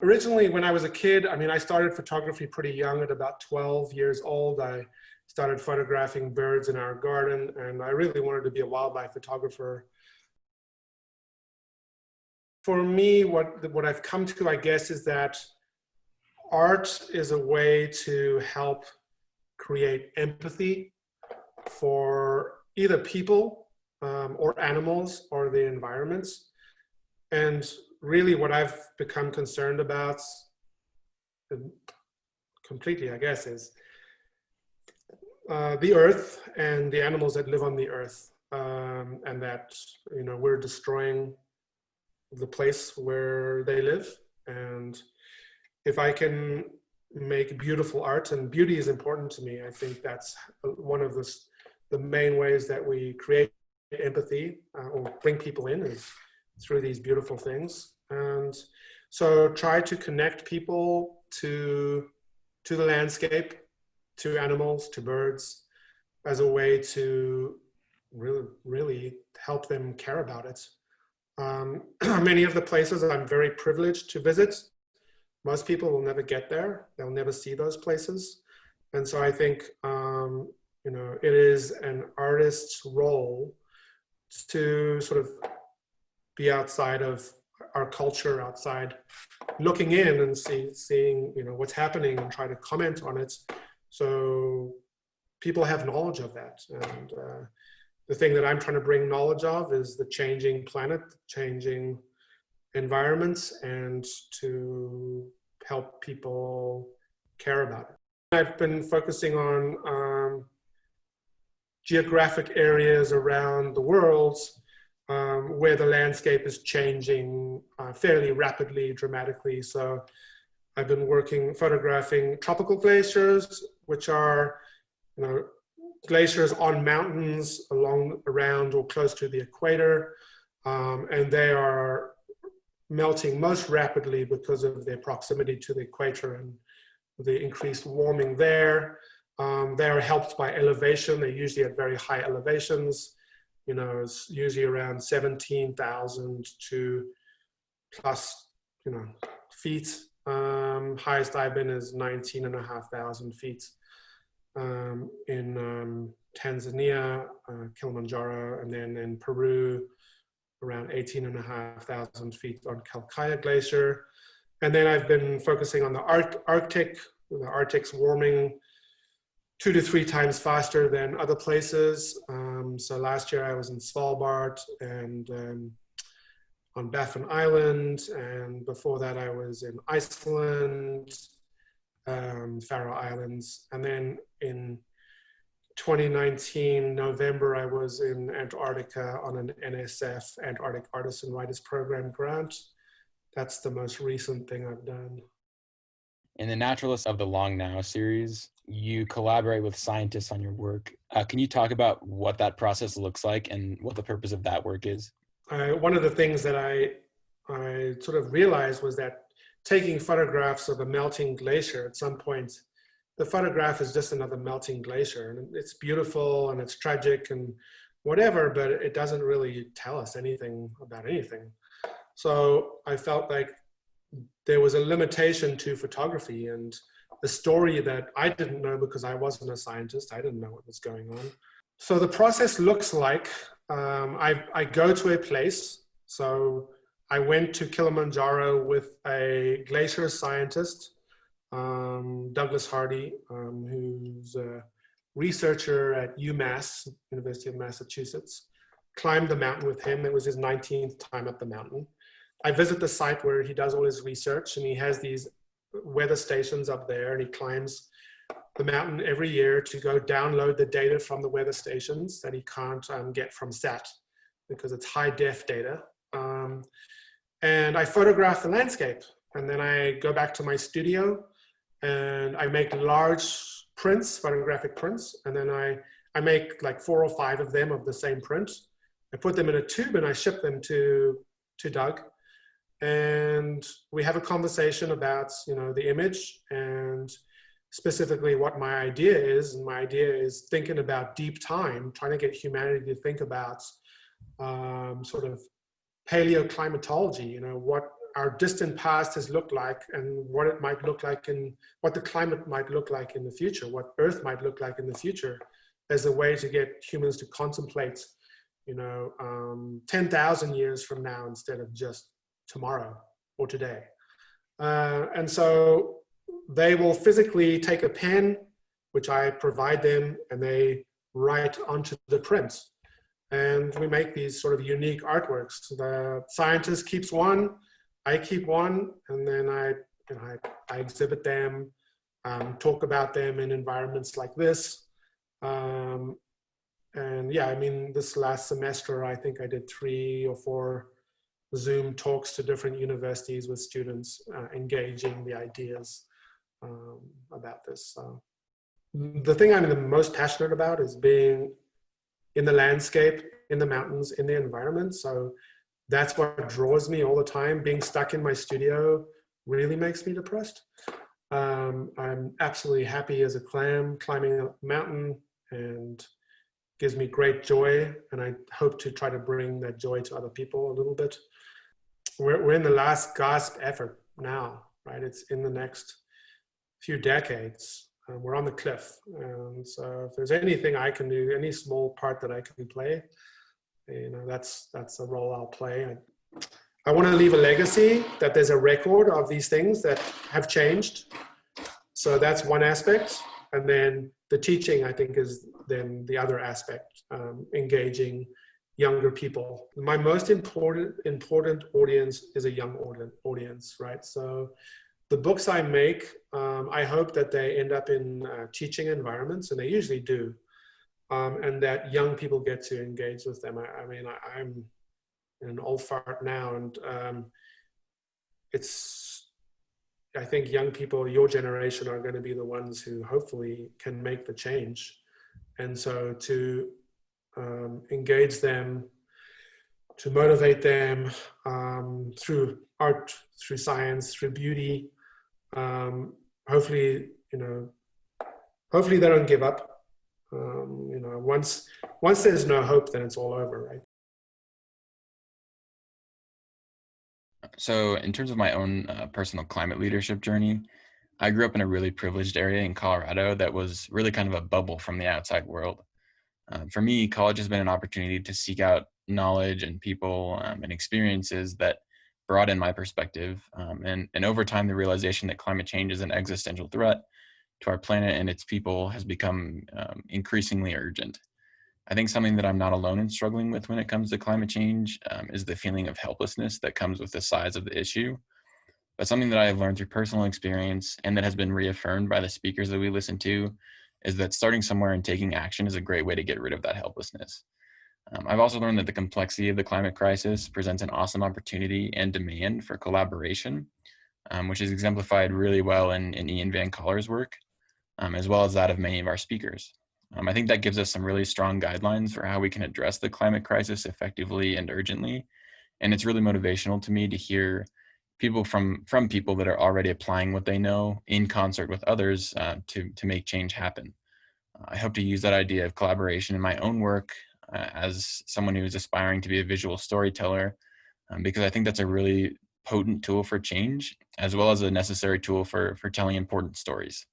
Originally, when I was a kid, I mean, I started photography pretty young. At about 12 years old, I started photographing birds in our garden, and I really wanted to be a wildlife photographer. For me, what I've come to, I guess, is that art is a way to help create empathy for either people or animals or the environments. And really what I've become concerned about completely, I guess, is the earth and the animals that live on the earth, and that, you know, we're destroying the place where they live. And if I can make beautiful art, and beauty is important to me, I think that's one of the main ways that we create empathy or bring people in, is through these beautiful things. And so try to connect people to the landscape, to animals, to birds, as a way to really help them care about it. Many of the places I'm very privileged to visit, most people will never get there. They'll never see those places. And so I think, you know, it is an artist's role to sort of be outside of our culture, outside looking in and seeing, you know, what's happening and try to comment on it. So people have knowledge of that. And the thing that I'm trying to bring knowledge of is the changing planet, changing environments, and to help people care about it. I've been focusing on geographic areas around the world where the landscape is changing fairly rapidly, dramatically. So I've been photographing tropical glaciers, which are, you know, glaciers on mountains around or close to the equator, and they are melting most rapidly because of their proximity to the equator and the increased warming there. They are helped by elevation. They're usually at very high elevations. You know, it's usually around 17,000 to plus, you know, feet. Highest I've been is 19,500 feet in Tanzania, Kilimanjaro, and then in Peru, around 18,500 feet on Calcaya Glacier. And then I've been focusing on the Arctic. The Arctic's warming 2 to 3 times faster than other places. So last year I was in Svalbard and on Baffin Island, and before that I was in Iceland, Faroe Islands, and then in 2019 November I was in Antarctica on an NSF Antarctic Artists and Writers Program grant. That's the most recent thing I've done. In the Naturalists of the Long Now series, you collaborate with scientists on your work. Can you talk about what that process looks like and what the purpose of that work is? One of the things that I sort of realized was that taking photographs of a melting glacier, at some point, the photograph is just another melting glacier. And it's beautiful and it's tragic and whatever, but it doesn't really tell us anything about anything. So I felt like there was a limitation to photography and the story that I didn't know because I wasn't a scientist. I didn't know what was going on. So the process looks like I go to a place. So I went to Kilimanjaro with a glacier scientist, Douglas Hardy, who's a researcher at UMass, University of Massachusetts. Climbed the mountain with him. It was his 19th time up the mountain. I visit the site where he does all his research, and he has these weather stations up there, and he climbs the mountain every year to go download the data from the weather stations that he can't get from SAT because it's high def data. And I photograph the landscape, and then I go back to my studio and I make large prints, photographic prints, and then I make like 4 or 5 of them of the same print. I put them in a tube and I ship them to Doug. And we have a conversation about, you know, the image and specifically what my idea is. And my idea is thinking about deep time, trying to get humanity to think about sort of paleoclimatology, you know, our distant past has looked like and what it might look like and what the climate might look like in the future, what Earth might look like in the future, as a way to get humans to contemplate, 10,000 years from now instead of just tomorrow or today. And so they will physically take a pen, which I provide them, and they write onto the print. And we make these sort of unique artworks. The scientist keeps one, I keep one, and then I exhibit them, talk about them in environments like this. And yeah, I mean, this last semester, I think I did 3 or 4 Zoom talks to different universities with students, engaging the ideas about this. The thing I'm the most passionate about is being in the landscape, in the mountains, in the environment. So that's what draws me all the time. Being stuck in my studio really makes me depressed. I'm absolutely happy as a clam climbing a mountain, and gives me great joy. And I hope to try to bring that joy to other people a little bit. We're in the last gasp effort now, right? It's in the next few decades. We're on the cliff. And so if there's anything I can do, any small part that I can play, that's a role I'll play. I want to leave a legacy, that there's a record of these things that have changed. So that's one aspect. And then the teaching, I think, is then the other aspect, engaging younger people. My most important audience is a young audience, right? So the books I make, I hope that they end up in teaching environments, and they usually do, and that young people get to engage with them. I'm an old fart now, and I think young people, your generation, are going to be the ones who hopefully can make the change. And so to engage them, to motivate them through art, through science, through beauty. Hopefully they don't give up. Once there's no hope, then it's all over, right? So in terms of my own personal climate leadership journey, I grew up in a really privileged area in Colorado that was really kind of a bubble from the outside world. For me, college has been an opportunity to seek out knowledge and people and experiences that broaden my perspective. And over time, the realization that climate change is an existential threat to our planet and its people has become increasingly urgent. I think something that I'm not alone in struggling with when it comes to climate change is the feeling of helplessness that comes with the size of the issue. But something that I have learned through personal experience and that has been reaffirmed by the speakers that we listen to is that starting somewhere and taking action is a great way to get rid of that helplessness. I've also learned that the complexity of the climate crisis presents an awesome opportunity and demand for collaboration, which is exemplified really well in Ian Van Coller's work, as well as that of many of our speakers. I think that gives us some really strong guidelines for how we can address the climate crisis effectively and urgently. And it's really motivational to me to hear people from people that are already applying what they know in concert with others to make change happen. I hope to use that idea of collaboration in my own work as someone who is aspiring to be a visual storyteller, because I think that's a really potent tool for change, as well as a necessary tool for telling important stories.